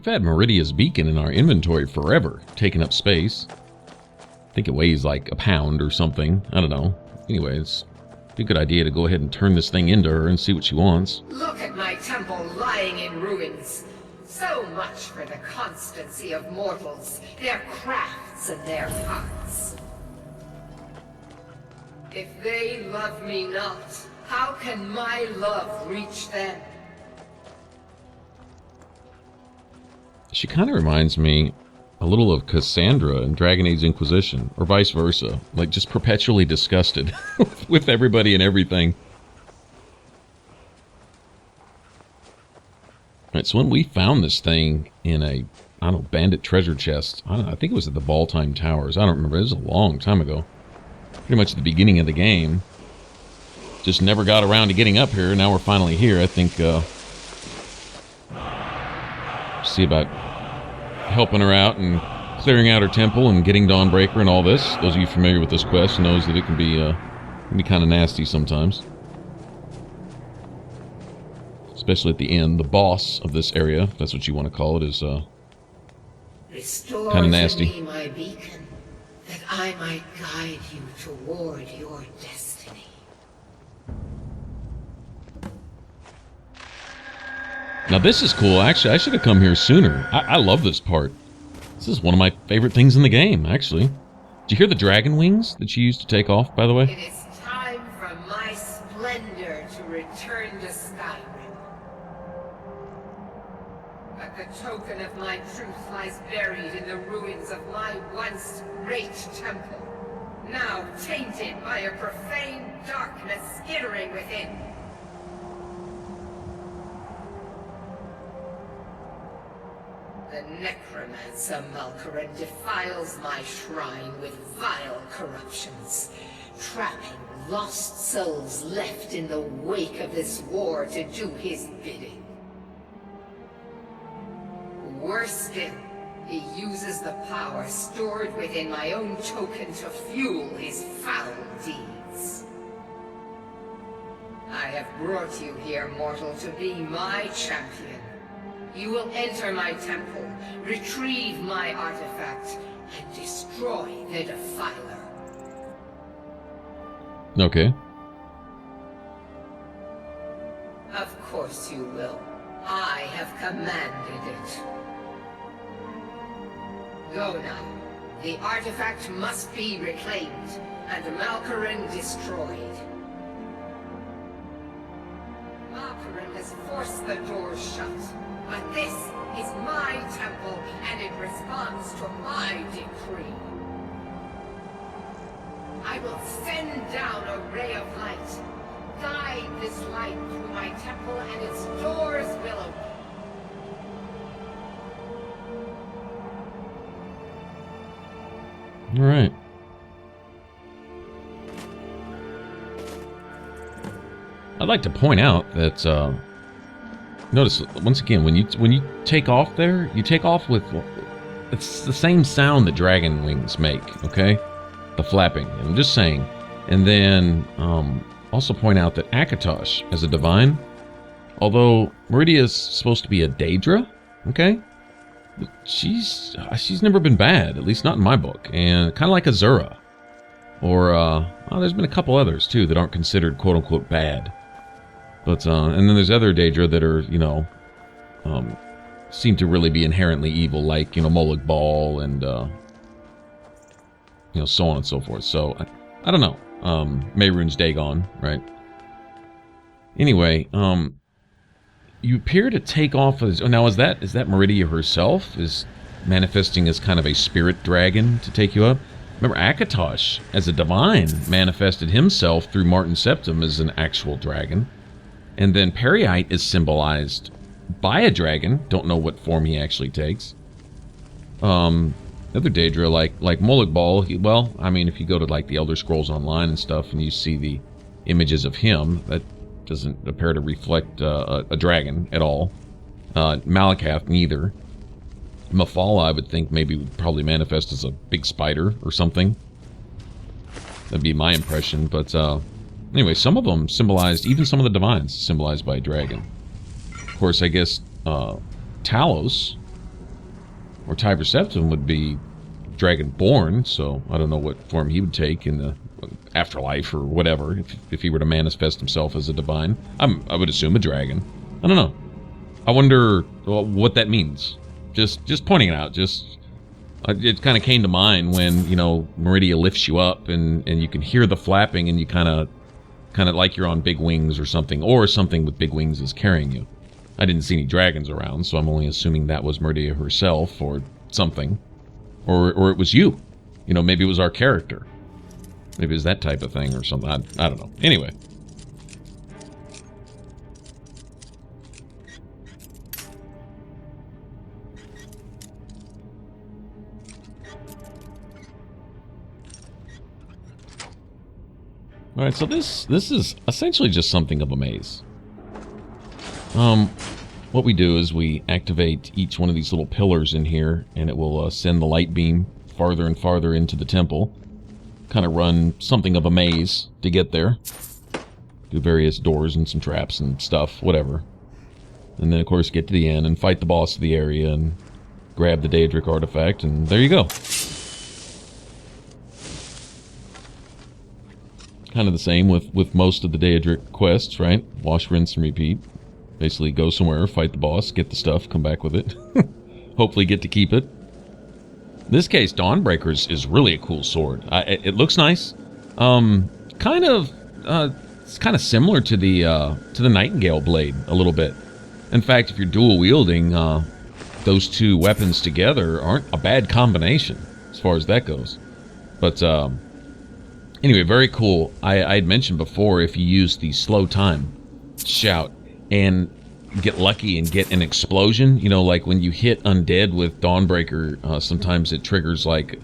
We've had Meridia's beacon in our inventory forever, taking up space. I think it weighs like a pound or something. I don't know. Anyways, it'd be a good idea to go ahead and turn this thing into her and see what she wants. Look at my temple lying in ruins. So much for the constancy of mortals, their crafts and their parts. If they love me not, how can my love reach them? She kind of reminds me a little of Cassandra in Dragon Age Inquisition, or vice versa. Like, just perpetually disgusted with everybody and everything. Alright, so when we found this thing in a, I don't know, bandit treasure chest, I think it was at the Balltime Towers. I don't remember. It was a long time ago. Pretty much at the beginning of the game. Just never got around to getting up here. Now we're finally here. I think, see about helping her out and clearing out her temple and getting Dawnbreaker and all this. Those of you familiar with this quest knows that it can be kind of nasty sometimes. Especially at the end, the boss of this area, if that's what you want to call it, is kind of nasty. Restore to me my beacon, that I might guide you toward your destiny. Now this is cool. Actually, I should have come here sooner. I love this part. This is one of my favorite things in the game, actually. Did you hear the dragon wings that you used to take off, by the way? It is time for my splendor to return to Skyrim. But the token of my truth lies buried in the ruins of my once great temple, now tainted by a profane darkness skittering within. The necromancer Malkaran defiles my shrine with vile corruptions, trapping lost souls left in the wake of this war to do his bidding. Worse still, he uses the power stored within my own token to fuel his foul deeds. I have brought you here, mortal, to be my champion. You will enter my temple, retrieve my artifact, and destroy the Defiler. Okay. Of course you will. I have commanded it. Go now. The artifact must be reclaimed, and Malkaran destroyed. Malkaran has forced the doors shut. But this is my temple, and it responds to my decree. I will send down a ray of light. Guide this light through my temple, and its doors will open. All right. I'd like to point out that notice once again when you take off there, you take off with it's the same sound that dragon wings make. Okay, the flapping. I'm just saying. And then also point out that Akatosh as a divine, although Meridia is supposed to be a Daedra, okay, but she's never been bad, at least not in my book, and kind of like Azura, or well, there's been a couple others too that aren't considered quote unquote bad. But, and then there's other Daedra that are, you know, seem to really be inherently evil, like, you know, Molag Bal and, you know, so on and so forth. So, I don't know. Mehrunes Dagon, right? Anyway, you appear to take off as... Oh, now, is that Meridia herself? Is manifesting as kind of a spirit dragon to take you up? Remember, Akatosh, as a divine, manifested himself through Martin Septim as an actual dragon. And then Periite is symbolized by a dragon. Don't know what form he actually takes. Other Daedra, like Molag Bal, well, I mean, if you go to like the Elder Scrolls Online and stuff, and you see the images of him, that doesn't appear to reflect a dragon at all. Malakath, neither. Mephala, I would think, maybe would probably manifest as a big spider or something. That'd be my impression, but anyway, some of them symbolized, even some of the divines, symbolized by a dragon. Of course, I guess Talos or Tiber Septim would be dragonborn, so I don't know what form he would take in the afterlife or whatever, if he were to manifest himself as a divine. I would assume a dragon. I don't know. I wonder what that means. Just pointing it out. It kind of came to mind when, you know, Meridia lifts you up and you can hear the flapping and you kind of like you're on big wings or something with big wings is carrying you. I didn't see any dragons around, so I'm only assuming that was Meridia herself or something. Or it was you. You know, maybe it was our character. Maybe it was that type of thing or something. I don't know. Anyway. Alright, so this is essentially just something of a maze. What we do is we activate each one of these little pillars in here, and it will send the light beam farther and farther into the temple. Kind of run something of a maze to get there. Do various doors and some traps and stuff, whatever. And then, of course, get to the end and fight the boss of the area and grab the Daedric artifact, and there you go. Kind of the same with most of the Daedric quests, right? Wash, rinse, and repeat. Basically, go somewhere, fight the boss, get the stuff, come back with it. Hopefully get to keep it. In this case, Dawnbreaker is really a cool sword. It looks nice. It's kind of similar to the Nightingale blade a little bit. In fact, if you're dual wielding, those two weapons together aren't a bad combination as far as that goes. But anyway, very cool. I had mentioned before, if you use the slow time shout and get lucky and get an explosion, you know, like when you hit undead with Dawnbreaker, sometimes it triggers like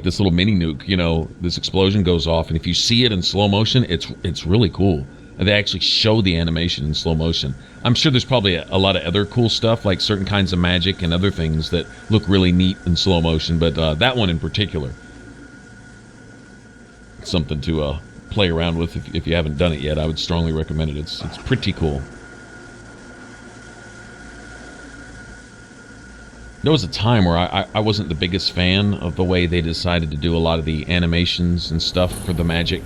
this little mini nuke, you know, this explosion goes off, and if you see it in slow motion, it's really cool. They actually show the animation in slow motion. I'm sure there's probably a lot of other cool stuff, like certain kinds of magic and other things that look really neat in slow motion, but that one in particular, something to play around with if you haven't done it yet. I would strongly recommend it. It's pretty cool. There was a time where I wasn't the biggest fan of the way they decided to do a lot of the animations and stuff for the magic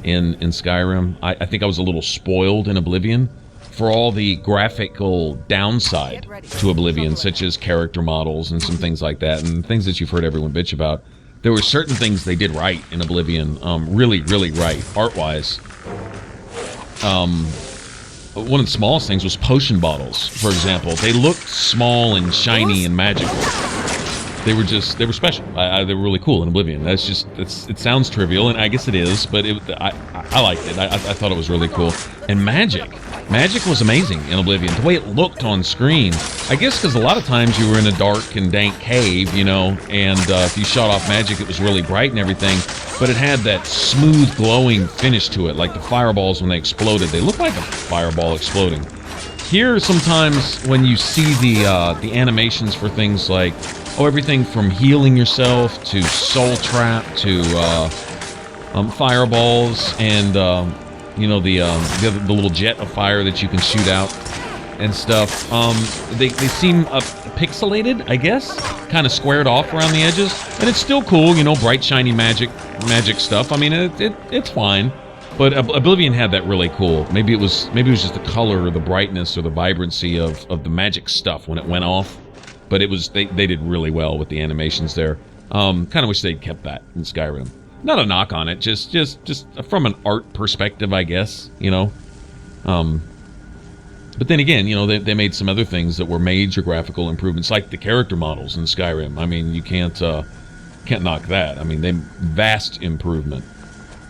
in Skyrim. I think I was a little spoiled in Oblivion for all the graphical downside to Oblivion, such as character models and some things like that, and things that you've heard everyone bitch about. There were certain things they did right in Oblivion, really, really right, art-wise. One of the smallest things was potion bottles, for example. They looked small and shiny and magical. They were special. They were really cool in Oblivion. It sounds trivial, and I guess it is, but I liked it. I thought it was really cool. And magic was amazing in Oblivion. The way it looked on screen, I guess because a lot of times you were in a dark and dank cave, you know, and if you shot off magic, it was really bright and everything, but it had that smooth, glowing finish to it, like the fireballs when they exploded. They looked like a fireball exploding. Here, sometimes when you see the animations for things like, everything from healing yourself to soul trap to fireballs and you know, the little jet of fire that you can shoot out and stuff. They seem pixelated, I guess, kind of squared off around the edges, and it's still cool, you know, bright shiny magic stuff. I mean, it's fine. But Oblivion had that really cool. Maybe it was just the color or the brightness or the vibrancy of the magic stuff when it went off. But it was they did really well with the animations there. Kind of wish they'd kept that in Skyrim. Not a knock on it, just from an art perspective, I guess, you know. But then again, you know, they made some other things that were major graphical improvements, like the character models in Skyrim. I mean, you can't knock that. I mean, vast improvement.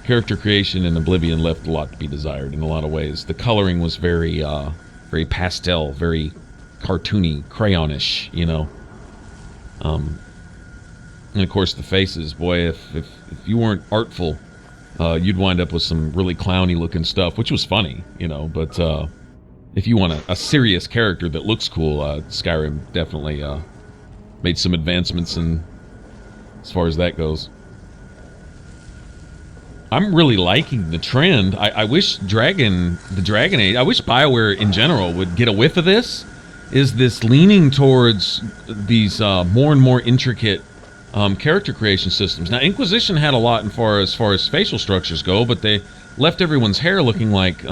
Character creation in Oblivion left a lot to be desired in a lot of ways. The coloring was very pastel, very cartoony, crayonish, you know. And of course the faces, boy, if you weren't artful, you'd wind up with some really clowny looking stuff, which was funny, you know. But if you want a serious character that looks cool, Skyrim definitely made some advancements in as far as that goes. I'm really liking the trend. I wish the Dragon Age, I wish BioWare in general would get a whiff of this is this leaning towards these more and more intricate character creation systems. Now, Inquisition had a lot as far as facial structures go, but they left everyone's hair looking like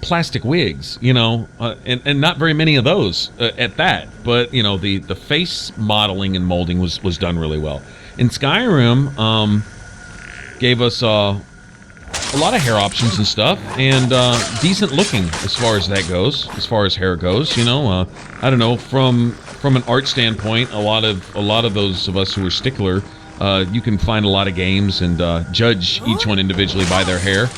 plastic wigs, you know, and not very many of those at that. But you know, the face modeling and molding was done really well. In Skyrim, gave us a lot of hair options and stuff, and decent looking as far as that goes, as far as hair goes. You know, I don't know, from an art standpoint, a lot of those of us who are stickler, you can find a lot of games and judge each one individually by their hair.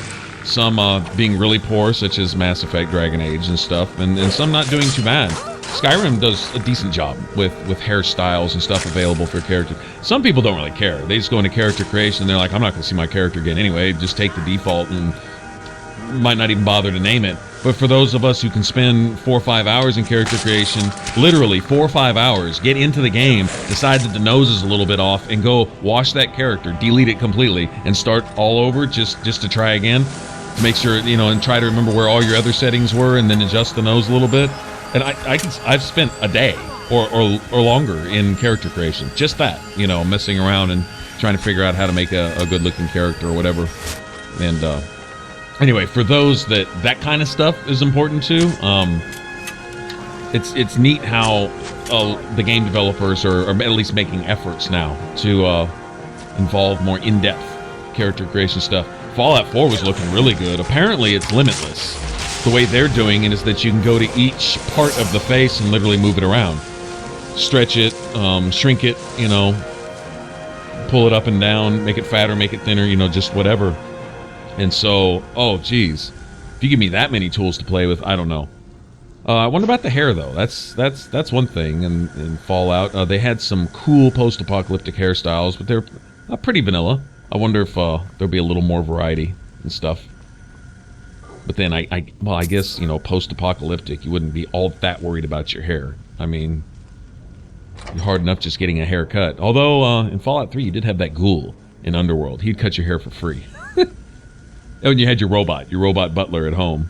Some being really poor, such as Mass Effect, Dragon Age, and stuff, and some not doing too bad. Skyrim does a decent job with hairstyles and stuff available for characters. Some people don't really care. They just go into character creation and they're like, I'm not going to see my character again anyway. Just take the default and might not even bother to name it. But for those of us who can spend 4 or 5 hours in character creation, literally 4 or 5 hours, get into the game, decide that the nose is a little bit off, and go wash that character, delete it completely, and start all over just to try again, to make sure, you know, and try to remember where all your other settings were, and then adjust the nose a little bit. And I've spent a day or longer in character creation, just that, you know, messing around and trying to figure out how to make a good looking character or whatever. And anyway, for those that kind of stuff is important to, it's neat how the game developers are at least making efforts now to involve more in-depth character creation stuff. Fallout 4 was looking really good. Apparently it's limitless. The way they're doing it is that you can go to each part of the face and literally move it around. Stretch it, shrink it, you know, pull it up and down, make it fatter, make it thinner, you know, just whatever. And so, oh geez, if you give me that many tools to play with, I don't know. I wonder about the hair though. That's one thing. In Fallout, they had some cool post-apocalyptic hairstyles, but they're pretty vanilla. I wonder if there'll be a little more variety and stuff. But then I guess, you know, post-apocalyptic, you wouldn't be all that worried about your hair. I mean, you're hard enough just getting a haircut. Although in Fallout 3, you did have that ghoul in Underworld. He'd cut your hair for free. And you had your robot butler at home.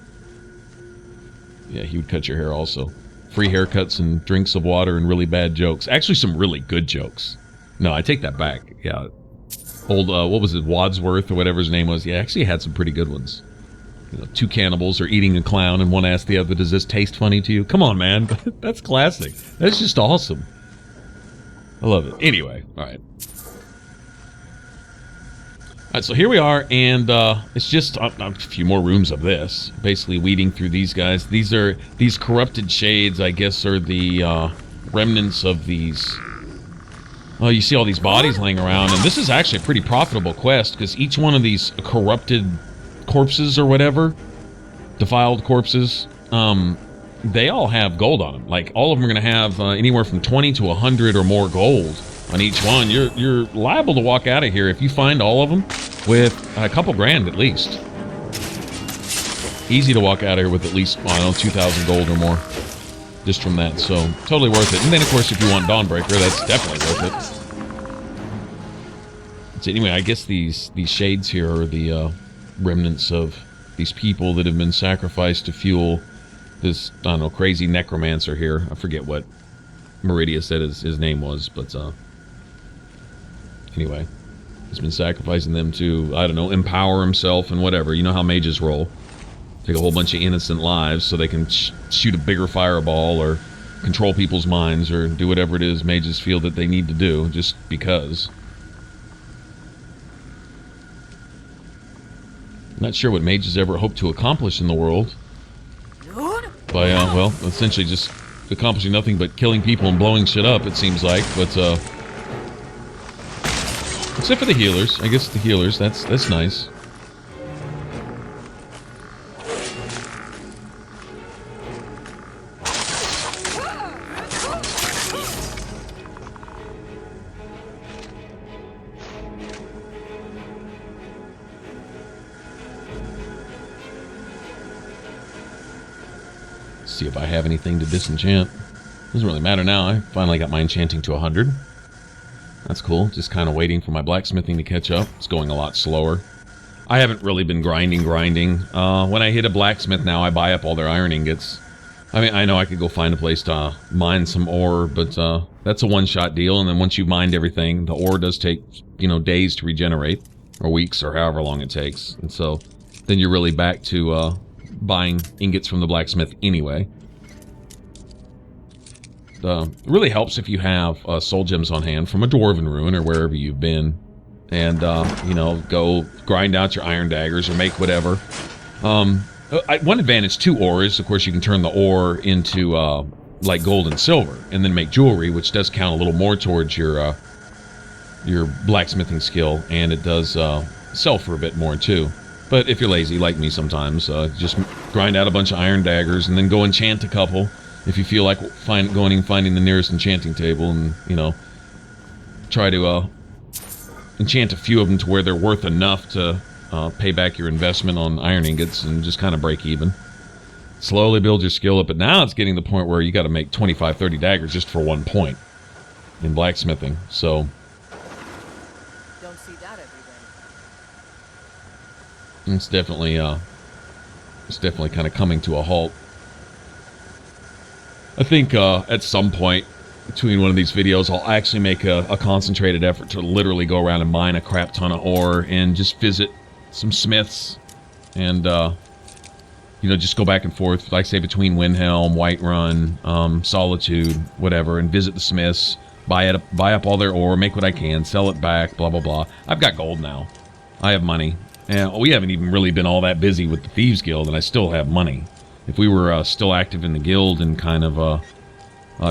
Yeah, he would cut your hair also. Free haircuts and drinks of water and really bad jokes. Actually, some really good jokes. No, I take that back. Yeah. Old, what was it, Wadsworth or whatever his name was? Yeah, actually had some pretty good ones. You know, 2 cannibals are eating a clown and one asks the other, does this taste funny to you? Come on, man. That's classic. That's just awesome. I love it. Anyway, all right. All right, so here we are, and it's just a few more rooms of this. Basically weeding through these guys. These corrupted shades, I guess, are the remnants of these... Well, you see all these bodies laying around, and this is actually a pretty profitable quest, because each one of these corrupted corpses or whatever, defiled corpses, they all have gold on them. Like, all of them are going to have anywhere from 20 to 100 or more gold on each one. You're liable to walk out of here if you find all of them with a couple grand at least. Easy to walk out of here with at least, I don't know, 2,000 gold or more. Just from that, so totally worth it. And then, of course, if you want Dawnbreaker, that's definitely worth it. So anyway, I guess these shades here are the remnants of these people that have been sacrificed to fuel this, I don't know, crazy necromancer here. I forget what Meridia said his name was, but anyway, he's been sacrificing them to, I don't know, empower himself and whatever. You know how mages roll. Take a whole bunch of innocent lives so they can shoot a bigger fireball or control people's minds or do whatever it is mages feel that they need to do just because. Not sure what mages ever hope to accomplish in the world by, well, essentially just accomplishing nothing but killing people and blowing shit up, it seems like. But except for the healers, I guess the healers, that's nice. See if I have anything to disenchant. Doesn't really matter now. I finally got my enchanting to 100. That's cool. Just kind of waiting for my blacksmithing to catch up. It's going a lot slower. I haven't really been grinding. When I hit a blacksmith now, I buy up all their iron ingots. I mean, I know I could go find a place to mine some ore, but that's a one-shot deal. And then once you've mined everything, the ore does take, you know, days to regenerate, or weeks, or however long it takes. And so then you're really back to buying ingots from the blacksmith anyway. It really helps if you have soul gems on hand from a dwarven ruin or wherever you've been, and you know, go grind out your iron daggers or make whatever. One advantage to ore is, of course, you can turn the ore into like gold and silver, and then make jewelry, which does count a little more towards your blacksmithing skill, and it does sell for a bit more too. But if you're lazy, like me sometimes, just grind out a bunch of iron daggers and then go enchant a couple. If you feel like going and finding the nearest enchanting table, and, you know, try to enchant a few of them to where they're worth enough to pay back your investment on iron ingots, and just kind of break even. Slowly build your skill up, but now it's getting to the point where you got to make 25, 30 daggers just for 1 point in blacksmithing. So don't see that every day. it's definitely kind of coming to a halt. I think at some point between one of these videos, I'll actually make a concentrated effort to literally go around and mine a crap ton of ore and just visit some smiths, and you know, just go back and forth, like say between Windhelm, Whiterun, Solitude, whatever, and visit the smiths, buy up all their ore, make what I can, sell it back, blah blah blah. I've got gold now. I have money, and we haven't even really been all that busy with the Thieves Guild, and I still have money. If we were still active in the guild and kind of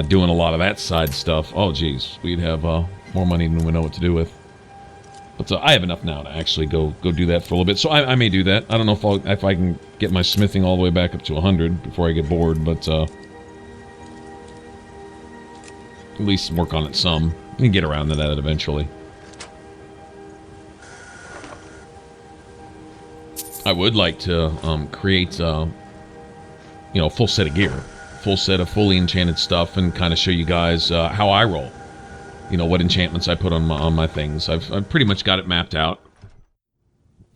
doing a lot of that side stuff, oh geez, we'd have more money than we know what to do with. But I have enough now to actually go do that for a little bit. So I may do that. I don't know if I can get my smithing all the way back up to 100 before I get bored, but at least work on it some and get around to that eventually. I would like to create you know, a full set of gear, full set of fully enchanted stuff, and kind of show you guys how I roll. You know, what enchantments I put on my things. I've pretty much got it mapped out.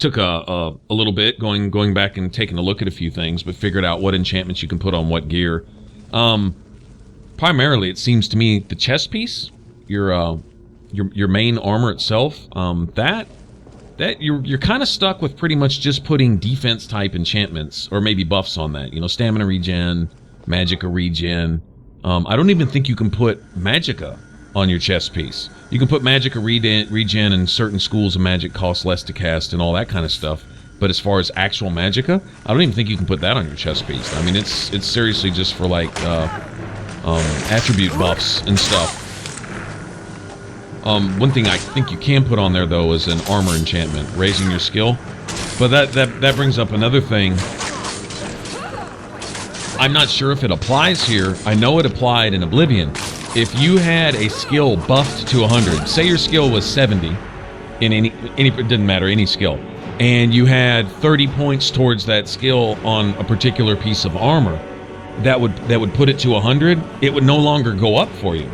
Took a little bit going back and taking a look at a few things, but figured out what enchantments you can put on what gear. Primarily, it seems to me the chest piece, your main armor itself, that you're kind of stuck with pretty much just putting defense type enchantments, or maybe buffs on that. You know, stamina regen, magicka regen. I don't even think you can put magicka on your chest piece. You can put magicka regen, and certain schools of magic cost less to cast and all that kind of stuff. But as far as actual magicka, I don't even think you can put that on your chest piece. I mean, it's seriously just for like attribute buffs and stuff. One thing I think you can put on there, though, is an armor enchantment, raising your skill. But that brings up another thing. I'm not sure if it applies here. I know it applied in Oblivion. If you had a skill buffed to 100, say your skill was 70, in any it didn't matter, any skill, and you had 30 points towards that skill on a particular piece of armor, that would put it to 100. It would no longer go up for you,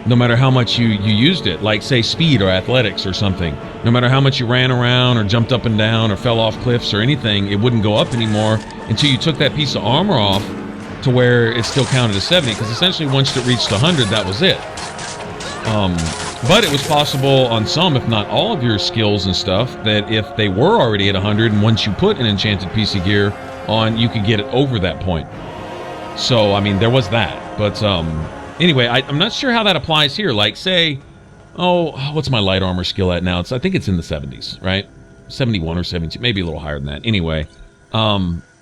no matter how much you used it. Like say speed or athletics or something. No matter how much you ran around or jumped up and down or fell off cliffs or anything, it wouldn't go up anymore until you took that piece of armor off, to where it still counted as 70, because essentially once it reached 100, that was it. But it was possible on some, if not all of your skills and stuff, that if they were already at 100, and once you put an enchanted piece of gear on, you could get it over that point. So, I mean, there was that. But anyway, I'm not sure how that applies here. Like, say, what's my light armor skill at now? I think it's in the 70s, right? 71 or 72, maybe a little higher than that. Anyway,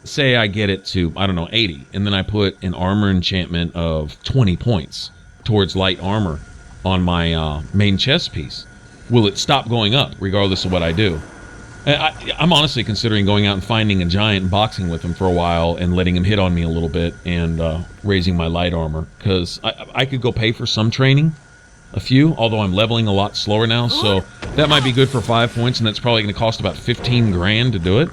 say I get it to, I don't know, 80, and then I put an armor enchantment of 20 points towards light armor on my main chest piece. Will it stop going up regardless of what I do? I'm honestly considering going out and finding a giant and boxing with him for a while and letting him hit on me a little bit and raising my light armor, because I could go pay for some training, a few, although I'm leveling a lot slower now, so that might be good for 5 points, and that's probably going to cost about 15 grand to do it,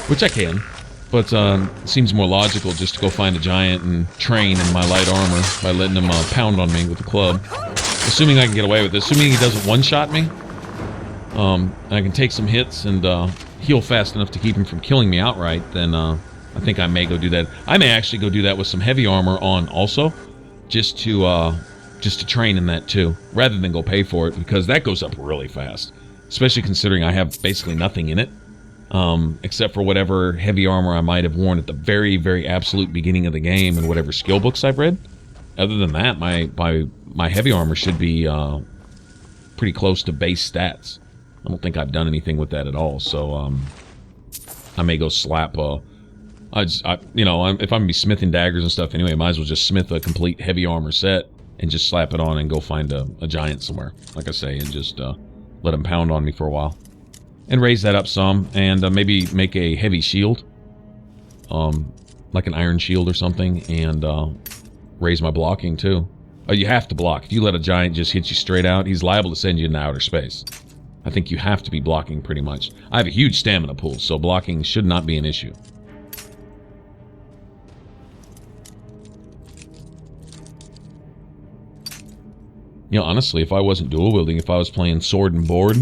which I can. But it seems more logical just to go find a giant and train in my light armor by letting him pound on me with the club. Assuming I can get away with it. Assuming he doesn't one-shot me. And I can take some hits and heal fast enough to keep him from killing me outright, then I think I may go do that. I may actually go do that with some heavy armor on also, just to train in that too, rather than go pay for it, because that goes up really fast, especially considering I have basically nothing in it, except for whatever heavy armor I might have worn at the very, very absolute beginning of the game and whatever skill books I've read. Other than that, my heavy armor should be pretty close to base stats. I don't think I've done anything with that at all, so I may go slap you know, if I'm gonna be smithing daggers and stuff anyway, I might as well just smith a complete heavy armor set and just slap it on and go find a giant somewhere, like I say, and just let him pound on me for a while. And raise that up some, and maybe make a heavy shield, like an iron shield or something, and raise my blocking too. You have to block. If you let a giant just hit you straight out, he's liable to send you into outer space. I think you have to be blocking pretty much. I have a huge stamina pool, so blocking should not be an issue. You know, honestly, if I wasn't dual wielding, if I was playing sword and board,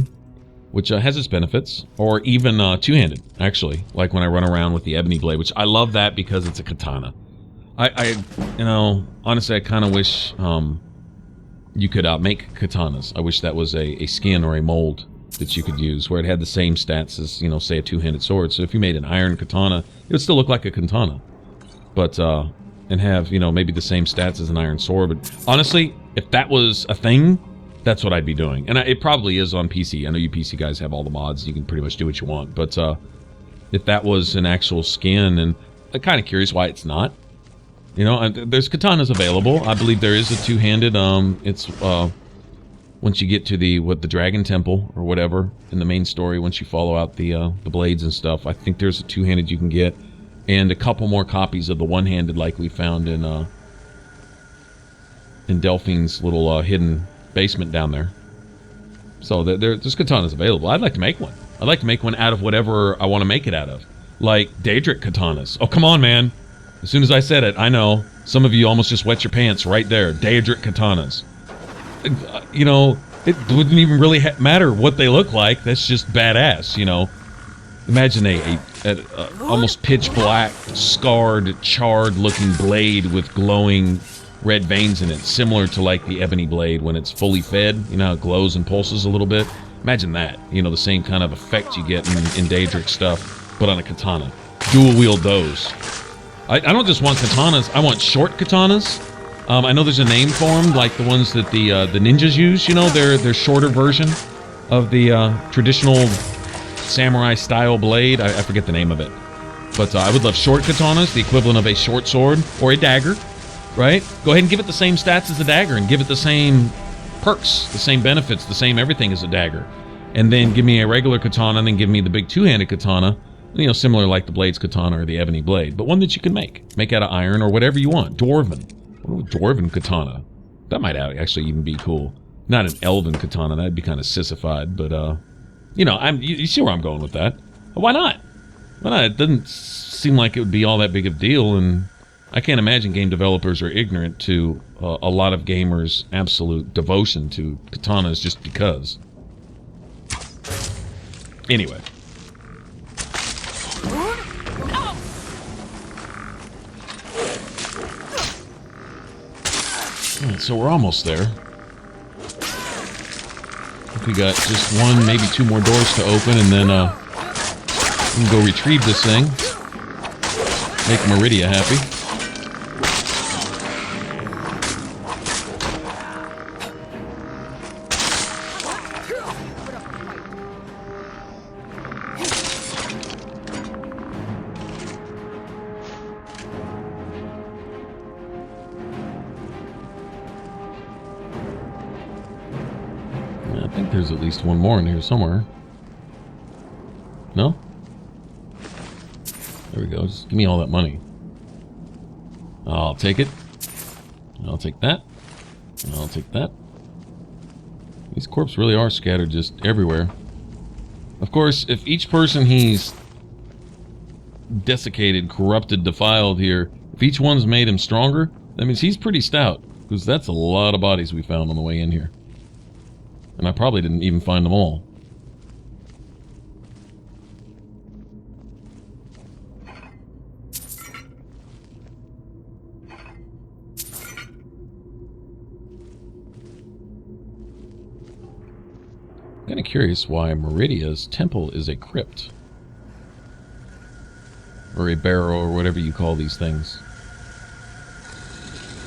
which has its benefits, or even two-handed, actually, like when I run around with the ebony blade, which I love that because it's a katana. You know, honestly, I kind of wish you could make katanas. I wish that was a skin or a mold that you could use, where it had the same stats as, you know, say a two-handed sword. So if you made an iron katana, it would still look like a katana, but and have, you know, maybe the same stats as an iron sword. But honestly, if that was a thing, that's what I'd be doing. And it probably is on PC. I know you PC guys have all the mods. You can pretty much do what you want. But if that was an actual skin, and I'm kind of curious why it's not. You know, there's katanas available. I believe there is a two-handed. It's once you get to the Dragon Temple or whatever in the main story, once you follow out the blades and stuff, I think there's a two-handed you can get, and a couple more copies of the one-handed, like we found in Delphine's little hidden basement down there. So there's katanas available. I'd like to make one. I'd like to make one out of whatever I want to make it out of, like Daedric katanas. Oh, come on, man. As soon as I said it, I know some of you almost just wet your pants right there. Daedric katanas. You know, it wouldn't even really matter what they look like. That's just badass, you know. Imagine a almost pitch black, scarred, charred-looking blade with glowing red veins in it, similar to like the ebony blade when it's fully fed. You know how it glows and pulses a little bit? Imagine that. You know, the same kind of effect you get in Daedric stuff, but on a katana. Dual wield those. I don't just want katanas. I want short katanas. I know there's a name for them, like the ones that the ninjas use. You know, they're shorter version of the traditional samurai style blade. I forget the name of it, but I would love short katanas, the equivalent of a short sword or a dagger. Right? Go ahead and give it the same stats as a dagger, and give it the same perks, the same benefits, the same everything as a dagger. And then give me a regular katana, and then give me the big two-handed katana, you know, similar like the Blade's katana or the ebony blade, but one that you can make out of iron or whatever you want. Dwarven. Dwarven katana. That might actually even be cool. Not an elven katana, that'd be kind of sissified, but you know, you see where I'm going with that. Why not? Why not? It doesn't seem like it would be all that big of a deal, and I can't imagine game developers are ignorant to a lot of gamers' absolute devotion to katanas just because. Anyway. Alright, so we're almost there. I think we got just one, maybe two more doors to open, and then we can go retrieve this thing. Make Meridia happy. I think there's at least one more in here somewhere. No? There we go. Just give me all that money. I'll take it. I'll take that. I'll take that. These corpses really are scattered just everywhere. Of course, if each person he's desiccated, corrupted, defiled here, if each one's made him stronger, that means he's pretty stout. Because that's a lot of bodies we found on the way in here. And I probably didn't even find them all. kind of curious why Meridia's temple is a crypt. Or a barrow, or whatever you call these things.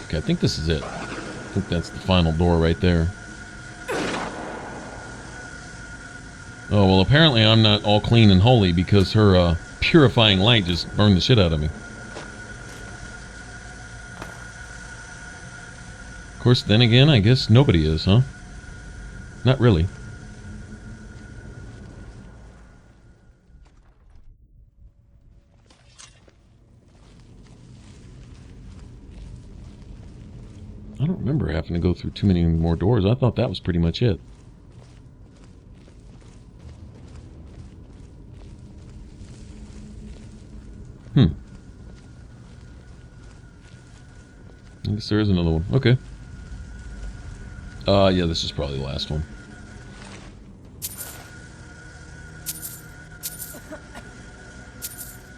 Okay, I think this is it. I think that's the final door right there. Oh, well, apparently I'm not all clean and holy because her purifying light just burned the shit out of me. Of course, then again, I guess nobody is, huh? Not really. I don't remember having to go through too many more doors. I thought that was pretty much it. I guess there is another one. Okay. Yeah, this is probably the last one.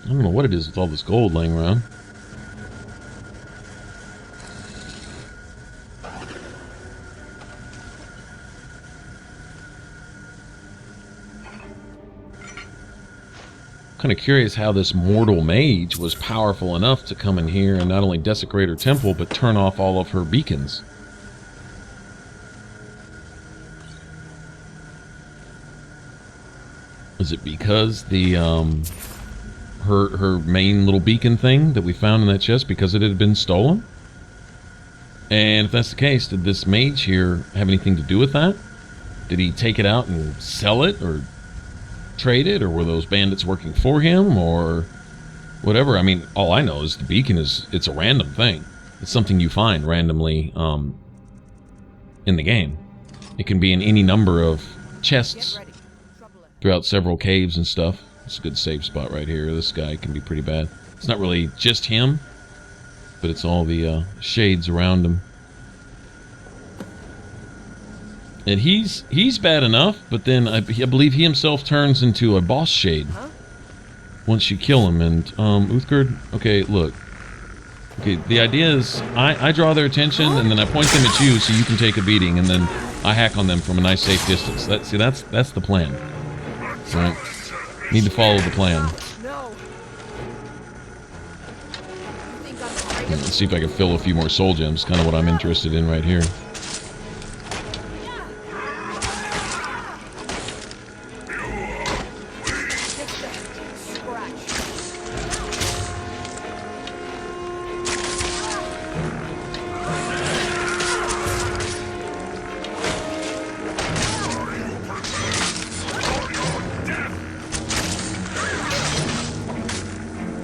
I don't know what it is with all this gold laying around. Kind of curious how this mortal mage was powerful enough to come in here and not only desecrate her temple, but turn off all of her beacons. Is it because the her main little beacon thing that we found in that chest, because it had been stolen? And if that's the case, did this mage here have anything to do with that? Did he take it out and sell it, or trade it, or were those bandits working for him, or whatever? I mean, all I know is the beacon it's a random thing. It's something you find randomly in the game. It can be in any number of chests throughout several caves and stuff. It's a good safe spot right here. This guy can be pretty bad. It's not really just him, but it's all the shades around him. And he's bad enough, but then I believe he himself turns into a boss shade once you kill him. And Uthgerd, okay, look. Okay, the idea is I draw their attention and then I point them at you so you can take a beating, and then I hack on them from a nice safe distance. That's the plan. All right, need to follow the plan. Let's see if I can fill a few more soul gems. Kind of what I'm interested in right here.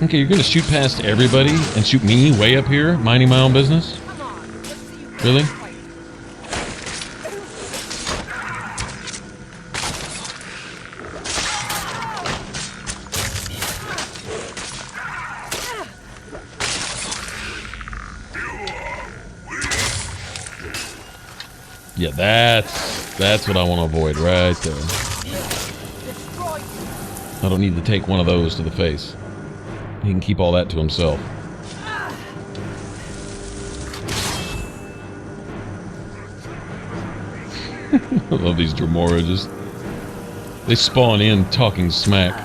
Okay, you're gonna shoot past everybody and shoot me way up here, minding my own business? Really? Yeah, that's what I want to avoid right there. I don't need to take one of those to the face. He can keep all that to himself. I love these Dremora, just... they spawn in talking smack.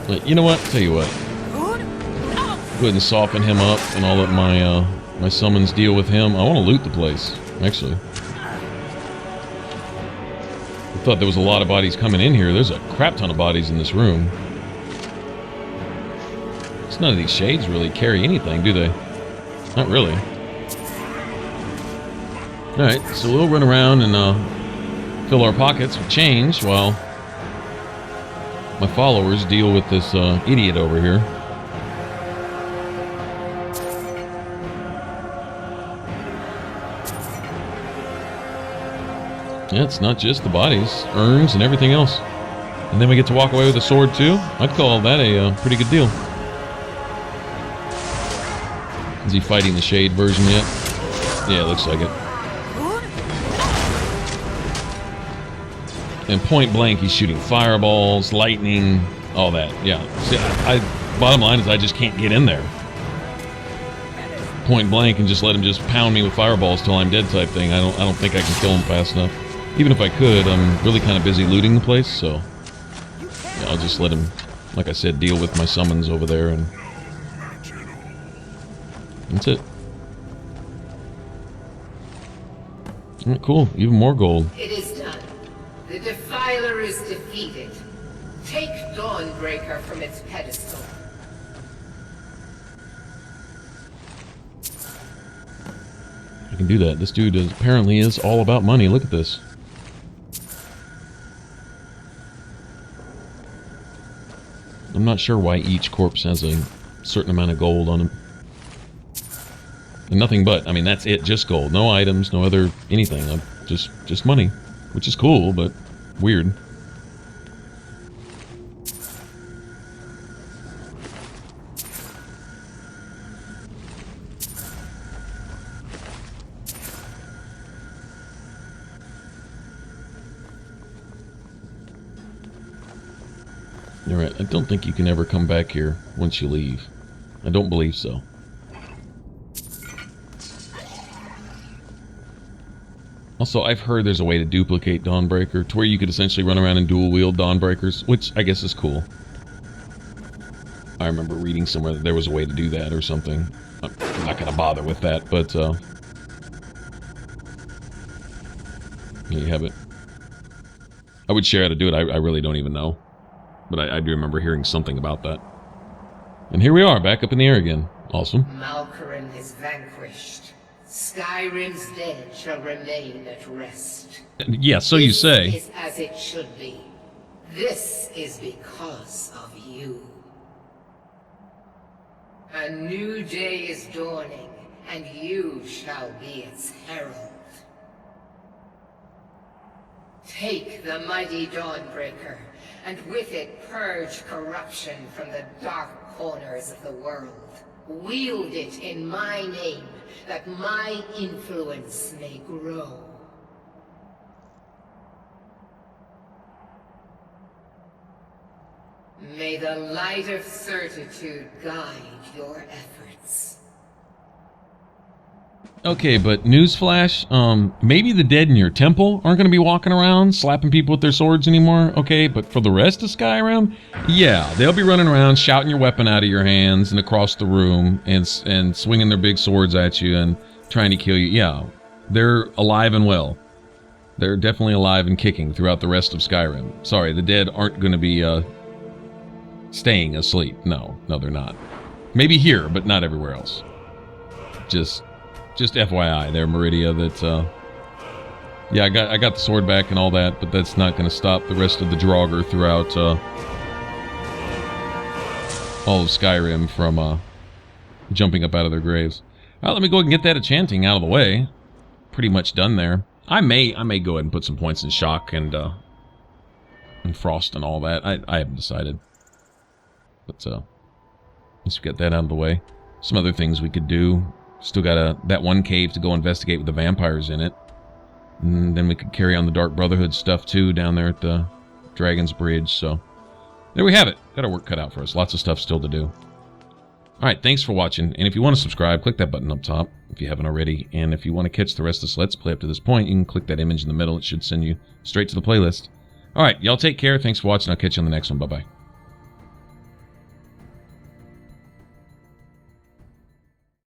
Like, you know what? Tell you what. Go ahead and soften him up, and I'll let my, my summons deal with him. I want to loot the place, actually. I thought there was a lot of bodies coming in here. There's a crap ton of bodies in this room. None of these shades really carry anything, do they? Not really. Alright, so we'll run around and fill our pockets with change while my followers deal with this idiot over here. Yeah, it's not just the bodies, urns and everything else. And then we get to walk away with a sword too. I'd call that a pretty good deal. Is he fighting the Shade version yet? Yeah, it looks like it. And point blank, he's shooting fireballs, lightning, all that. Yeah. See, bottom line is I just can't get in there. point blank and just let him just pound me with fireballs till I'm dead type thing. I don't think I can kill him fast enough. Even if I could, I'm really kind of busy looting the place, so yeah, I'll just let him, like I said, deal with my summons over there, and that's it. Alright, cool. Even more gold. It is done. The Defiler is defeated. Take Dawnbreaker from its pedestal. I can do that. This dude apparently is all about money. Look at this. I'm not sure why each corpse has a certain amount of gold on them. And nothing but, I mean, that's it, just gold. No items, no other anything. Just money. Which is cool, but weird. Alright, I don't think you can ever come back here once you leave. I don't believe so. Also, I've heard there's a way to duplicate Dawnbreaker to where you could essentially run around and dual-wield Dawnbreakers, which I guess is cool. I remember reading somewhere that there was a way to do that or something. I'm not gonna bother with that, but, there you have it. I would share how to do it, I really don't even know. But I do remember hearing something about that. And here we are, back up in the air again. Awesome. Malkaran is vanquished. Skyrim's dead shall remain at rest. Yeah, so you say. This is as it should be. This is because of you. A new day is dawning, and you shall be its herald. Take the mighty Dawnbreaker, and with it purge corruption from the dark corners of the world. Wield it in my name, that my influence may grow. May the light of certitude guide your efforts. Okay, but newsflash, maybe the dead in your temple aren't going to be walking around slapping people with their swords anymore, okay? But for the rest of Skyrim, yeah, they'll be running around shouting your weapon out of your hands and across the room and swinging their big swords at you and trying to kill you. Yeah, they're alive and well. They're definitely alive and kicking throughout the rest of Skyrim. Sorry, the dead aren't going to be staying asleep. No, they're not. Maybe here, but not everywhere else. Just FYI there, Meridia, that, yeah, I got the sword back and all that, but that's not going to stop the rest of the Draugr throughout, all of Skyrim from, jumping up out of their graves. Alright, let me go ahead and get that enchanting out of the way. Pretty much done there. I may go ahead and put some points in Shock and Frost and all that. I haven't decided. But, let's get that out of the way. Some other things we could do. Still got that one cave to go investigate with the vampires in it. And then we could carry on the Dark Brotherhood stuff too down there at the Dragon's Bridge. So there we have it. Got our work cut out for us. Lots of stuff still to do. Alright, thanks for watching. And if you want to subscribe, click that button up top if you haven't already. And if you want to catch the rest of this Let's Play up to this point, you can click that image in the middle. It should send you straight to the playlist. Alright, y'all take care. Thanks for watching. I'll catch you on the next one. Bye-bye.